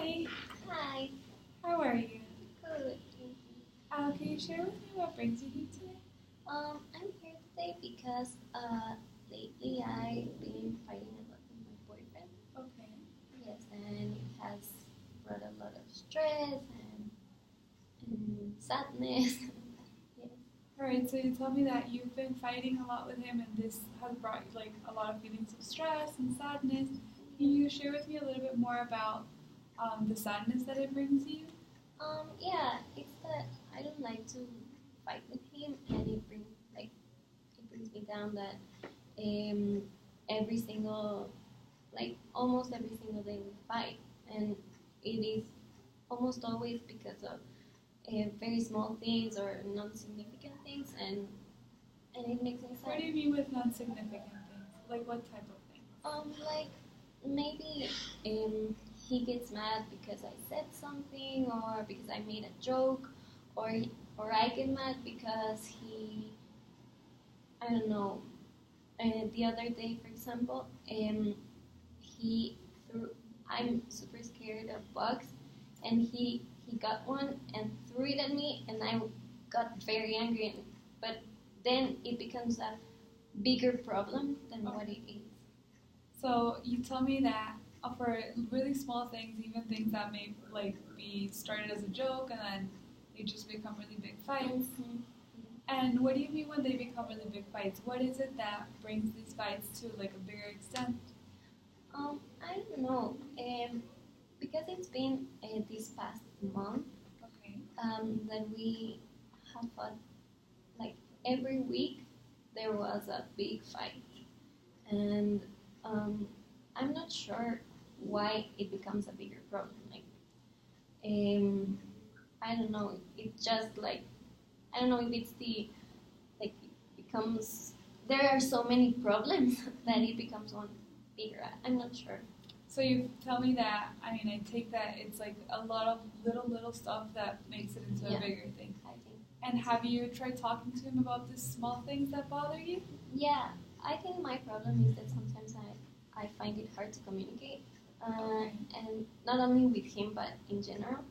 Hi, Hi. how are you? Good. Can you share with me what brings you here today? I'm here today because lately I've been fighting a lot with my boyfriend. Okay. Yes, and it has brought a lot of stress and sadness. Yes. Alright, so you told me that you've been fighting a lot with him and this has brought you like a lot of feelings of stress and sadness. Can you share with me a little bit more about the sadness that it brings you? Yeah, it's that I don't like to fight with him, and it brings me down that um every single almost every single day we fight, and it is almost always because of very small things or non-significant things, and it makes me What sad. do you mean with non-significant things? Like what type of things? Like maybe he gets mad because I said something or because I made a joke, or or I get mad because I don't know. The other day, for example, he threw. I'm super scared of bugs, and he got one and threw it at me, and I got very angry. But then it becomes a bigger problem than what it is. So you tell me that for really small things, even things that may like be started as a joke and then they just become really big fights. Mhm. And what do you mean when they become really big fights? What is it that brings these fights to like a bigger extent? I don't know. Because it's been this past month Okay. that we have fought like every week there was a big fight, and um, I'm not sure why it becomes a bigger problem. Um, I don't know. It just I don't know if it's the it becomes there are so many problems that it becomes one bigger. I'm not sure. So you tell me that, I mean, I take that it's like a lot of little stuff that makes it into Yeah. a bigger thing. I think. And have you tried talking to him about the small things that bother you? Yeah, I think my problem is that sometimes I find it hard to communicate, Okay. and not only with him but in general.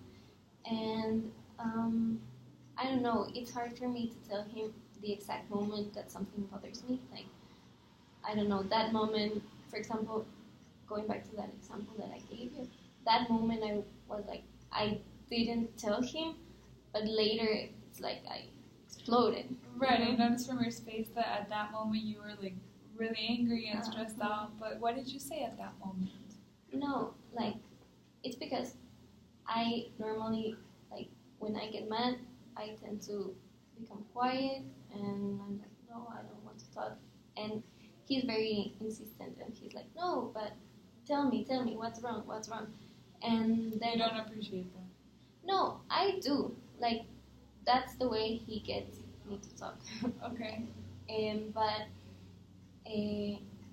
And I don't know, it's hard for me to tell him the exact moment that something bothers me. Like, I don't know, that moment, for example, going back to that example that I gave you, that moment I was like, I didn't tell him, but later it's like I exploded. Right, I noticed from your face that at that moment you were like really angry and stressed out. But what did you say at that moment? No, it's because I normally, when I get mad, I tend to become quiet, and I'm like, no, I don't want to talk. And he's very insistent, and he's like, no, but tell me, what's wrong? And You then, don't appreciate that. no, I do. That's the way he gets me to talk. Okay. But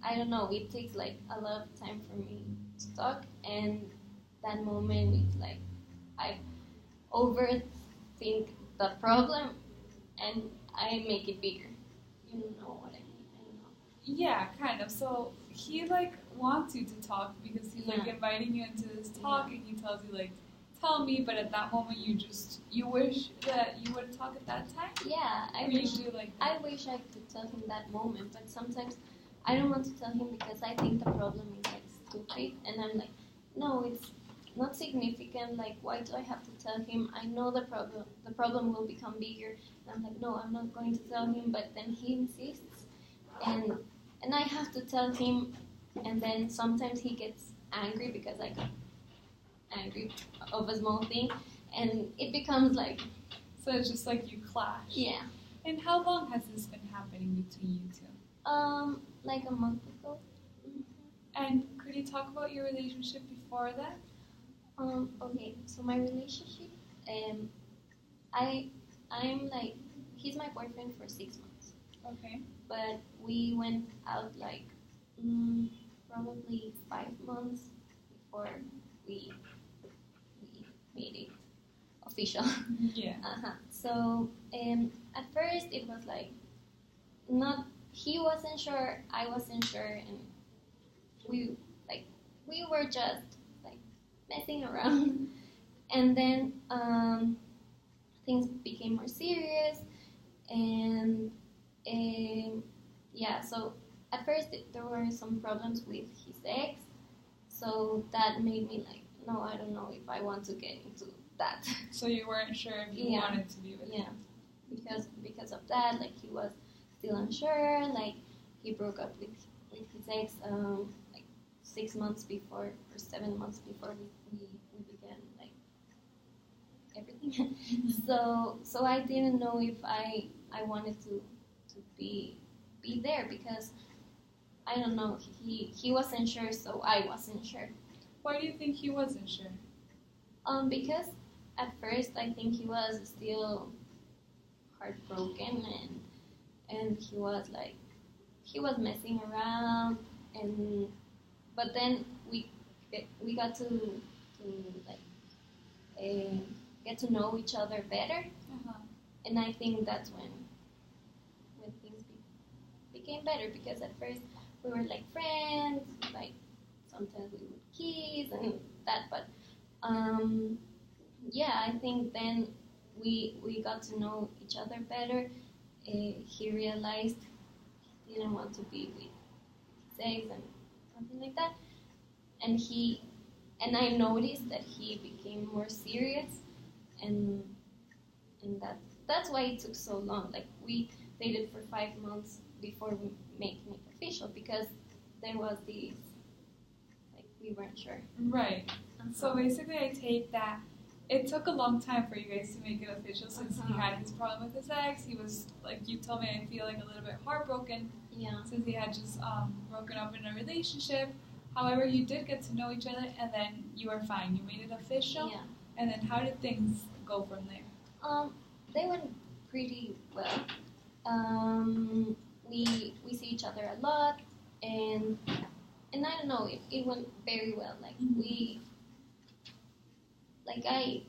I don't know, it takes like a lot of time for me to talk, and that moment it's like I overthink the problem and I make it bigger. You know what I mean? I don't know. Yeah, kind of. So he like wants you to talk because he's like Yeah. inviting you into this talk, and he tells you like, tell me. But at that moment, you wish that you would talk at that time. Yeah, I Or you wish do like that. I wish I could tell him that moment, but sometimes I don't want to tell him because I think the problem is like stupid, and I'm like, no, it's not significant. Like, why do I have to tell him? I know the problem. The problem will become bigger. And I'm like, no, I'm not going to tell him. But then he insists, and I have to tell him, and then sometimes he gets angry because I got angry of a small thing, and it becomes like, So it's just like you clash. yeah, And how long has this been happening between you two? like a month ago. And could you talk about your relationship before that? Okay, so my relationship, I, I'm like, he's my boyfriend for 6 months, Okay. but we went out probably 5 months before we we made it official. Yeah. So, at first it was like not. He wasn't sure. I wasn't sure, and we we were just like messing around. And then things became more serious, and yeah, so at first there were some problems with his ex, so that made me like, no, I don't know if I want to get into that. So you weren't sure if you wanted to be with him. Because of that, like he was still unsure, like he broke up with his ex like 6 months before or 7 months before we began like everything. So I didn't know if I wanted to be there, because I don't know, he wasn't sure, so I wasn't sure. Why do you think he wasn't sure? Because at first I think he was still heartbroken, and he was messing around, but then we got to like get to know each other better, and I think that's when things became better, because at first we were like friends, like sometimes we would kiss and that, but yeah, I think then we got to know each other better. He realized he didn't want to be with his ex and something like that, and I noticed that he became more serious, and that's why it took so long. Like we dated for 5 months before we making it official, because there was this, like, we weren't sure. Right. So basically, I take that it took a long time for you guys to make it official, since he had his problem with his ex. He was, like you told me, I feel like a little bit heartbroken. Yeah. Since he had just broken up in a relationship. However, you did get to know each other, and then you were fine. You made it official. Yeah. And then how did things go from there? They went pretty well. We see each other a lot, and I don't know, it went very well. Like I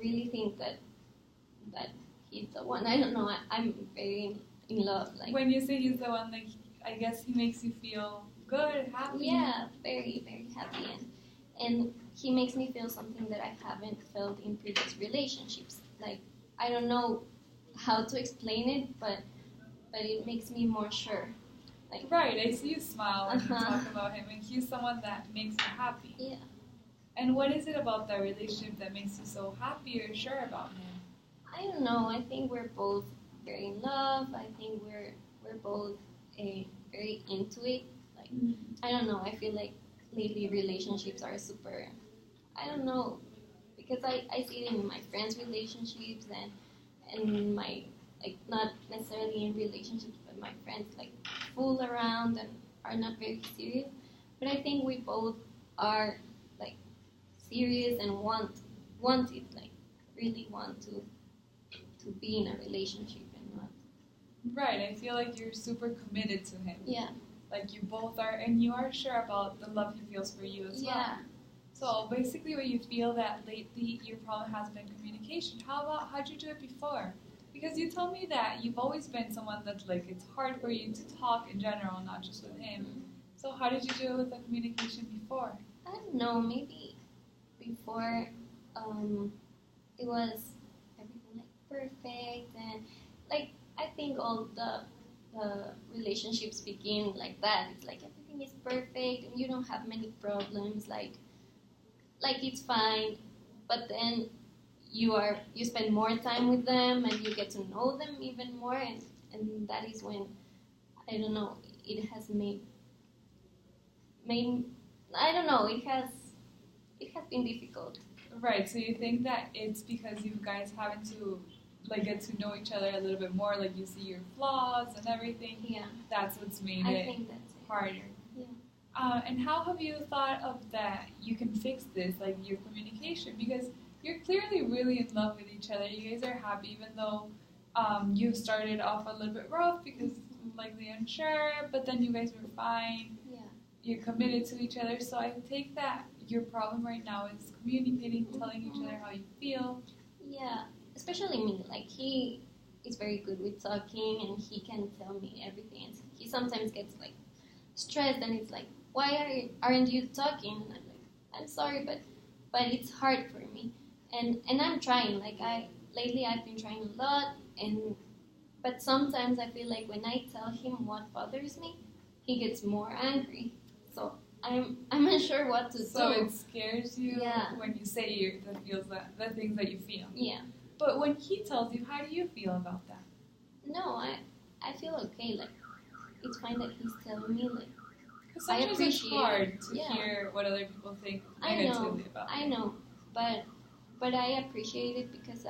really think that he's the one. I don't know. I'm very in love. Like when you say he's the one, like I guess he makes you feel good, happy. Yeah, very very happy, and he makes me feel something that I haven't felt in previous relationships. Like I don't know how to explain it, but it makes me more sure. Like right, I see you smile when you talk about him, and he's someone that makes you happy. Yeah. And what is it about that relationship that makes you so happy or sure about him? I don't know. I think we're both very in love. I think we're both very into it. Like I don't know. I feel like lately relationships are super. I don't know, because I see it in my friends' relationships and my, like, not necessarily in relationships, but my friends like fool around and are not very serious. But I think we both are like serious and want it, like really want to be in a relationship and not. Right, I feel like you're super committed to him. Yeah. Like you both are, and you are sure about the love he feels for you as well. Yeah. So basically, what you feel that lately your problem has been communication. How'd you do it before? Because you told me that you've always been someone that's like, it's hard for you to talk in general, not just with him. So how did you do it with the communication before? I don't know, maybe before it was everything like perfect, and like I think all the relationships begin like that. It's like everything is perfect and you don't have many problems, like it's fine, but then you spend more time with them and you get to know them even more, and that is when, I don't know, it has made I don't know, it has been difficult. Right, so you think that it's because you guys having to like get to know each other a little bit more, like you see your flaws and everything. Yeah. That's what's made I it think that's it. harder. Yeah. And how have you thought of that you can fix this, like your communication? Because you're clearly really in love with each other. You guys are happy, even though you started off a little bit rough because likely unsure, but then you guys were fine. Yeah. You're committed to each other. So I take that your problem right now is communicating, telling each other how you feel. Yeah, especially me. Like, he is very good with talking, and he can tell me everything. And he sometimes gets like stressed, and it's like, why aren't you talking? And I'm like, I'm sorry, but but it's hard for me. And I'm trying. Lately I've been trying a lot, but sometimes I feel like when I tell him what bothers me, he gets more angry. So I'm unsure what to do. So it scares you Yeah. when you say the things that you feel. Yeah. But when he tells you, how do you feel about that? No, I feel okay. Like, it's fine that he's telling me, like, Because I sometimes it's appreciate hard it. to Yeah. hear what other people think I negatively know, about I you. know, but I appreciate it because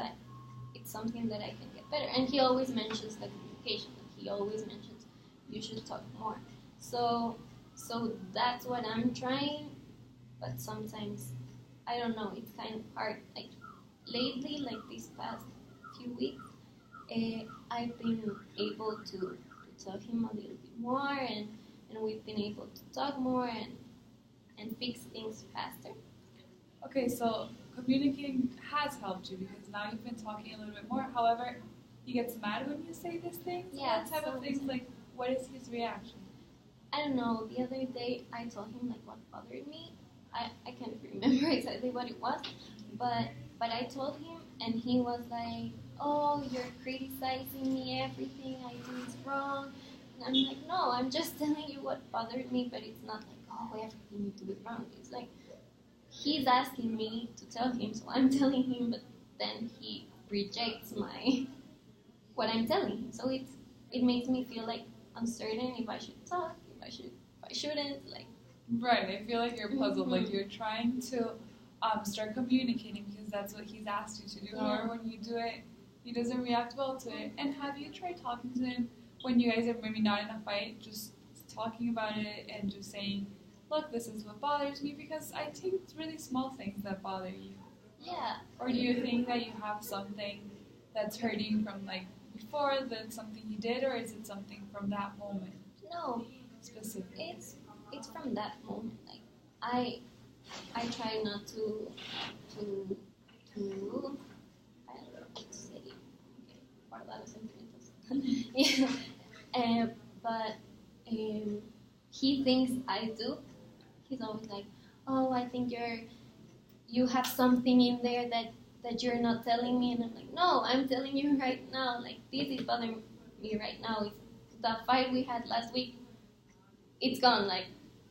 it's something that I can get better. And he always mentions the communication. He always mentions you should talk more. So that's what I'm trying, but sometimes I don't know. It's kind of hard. Like lately, like these past few weeks, I've been able to tell him a little bit more, and we've been able to talk more and fix things faster. Okay, so communicating has helped you because now you've been talking a little bit more. However, he gets mad when you say these things. Yeah, What type of things? Like, what is his reaction? I don't know. The other day, I told him like what bothered me. I can't remember exactly what it was, but I told him, and he was like, "Oh, you're criticizing me. Everything I do is wrong." And I'm like, "No, I'm just telling you what bothered me, but it's not like, oh, everything you do is wrong." It's like he's asking me to tell him, so I'm telling him, but then he rejects my what I'm telling him. So it makes me feel like uncertain if I should talk, if I shouldn't. Like, Right, I feel like you're puzzled. Mhm. Like you're trying to start communicating because that's what he's asked you to do. Yeah. However, when you do it, he doesn't react well to it. And have you tried talking to him when you guys are maybe not in a fight, just talking about it and just saying, "Look, this is what bothers me," because I think it's really small things that bother you. yeah, Or do you think that you have something that's hurting from like before, that's something you did, or is it something from that moment no, specifically? it's from that moment. Like I try not to I don't know what to say. Guardar los sentimientos. Yeah. But he thinks I do. He's always like, "Oh, I think you have something in there that you're not telling me," and I'm like, "No, I'm telling you right now. Like, this is bothering me right now. It's the fight we had last week. It's gone. Like,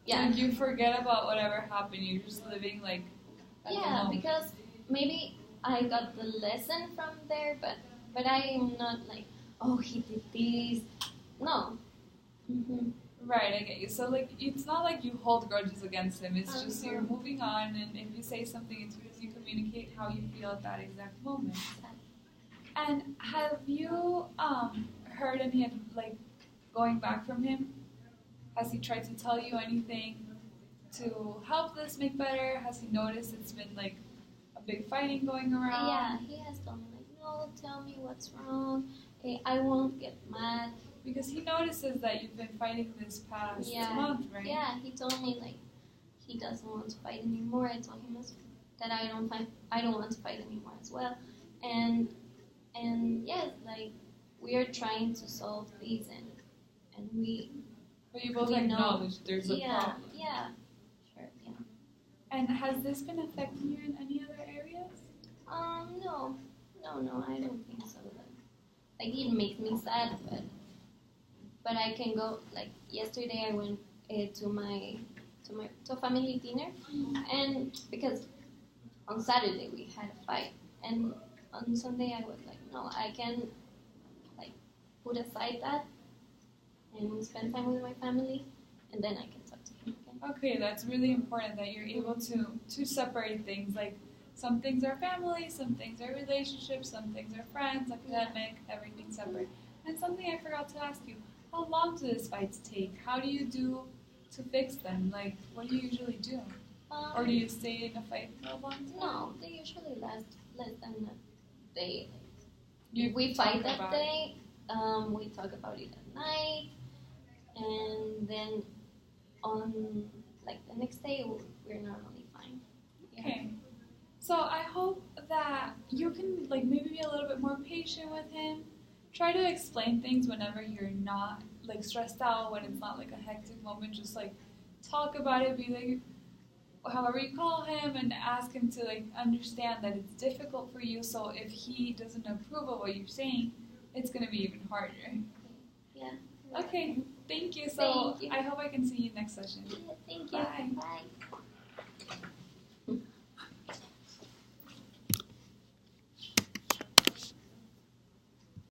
yeah, Like you forget about whatever happened. You're just living like at the yeah, moment. because maybe I got the lesson from there, but I am not like, oh, he did this. No. Mm-hmm. Right, I get you. So like it's not like you hold grudges against him. It's just you're Uh-huh. moving on, and if you say something, it's because you communicate how you feel at that exact moment. And have you heard any like going back from him? Has he tried to tell you anything to help this make better? Has he noticed it's been like a big fighting going around? Yeah, he has told me like, no, tell me what's wrong. I won't get mad. Because he notices that you've been fighting this past Yeah. month, right? Yeah, he told me like he doesn't want to fight anymore. I told him that I don't want to fight anymore as well. And yes, like we are trying to solve these and we But you both We know. acknowledge there's a problem. yeah, sure, yeah. And has this been affecting you in any other areas? No, I don't think so. Like it makes me sad, but I can go. Like yesterday, I went to a family dinner, and because on Saturday we had a fight, and on Sunday I was like, no, I can like put aside that and spend time with my family, and then I can talk to him again. Okay, that's really important that you're able to separate things. Like some things are family, some things are relationships, some things are friends, academic, everything separate. And something I forgot to ask you: how long do these fights take? How do you do to fix them? Like, what do you usually do? Or do you stay in a fight for a long time? No, they usually last less than a day. You If we talk fight that about day, we talk about it at night, and then on like the next day we're normally fine. Yeah. Okay. So I hope that you can like maybe be a little bit more patient with him. Try to explain things whenever you're not like stressed out, when it's not like a hectic moment. Just like talk about it. Be like, however you call him, and ask him to like understand that it's difficult for you. So if he doesn't approve of what you're saying, it's gonna be even harder. Yeah. Okay. Thank you. So Thank you. I hope I can see you next session. Yeah, thank you. Bye. Bye.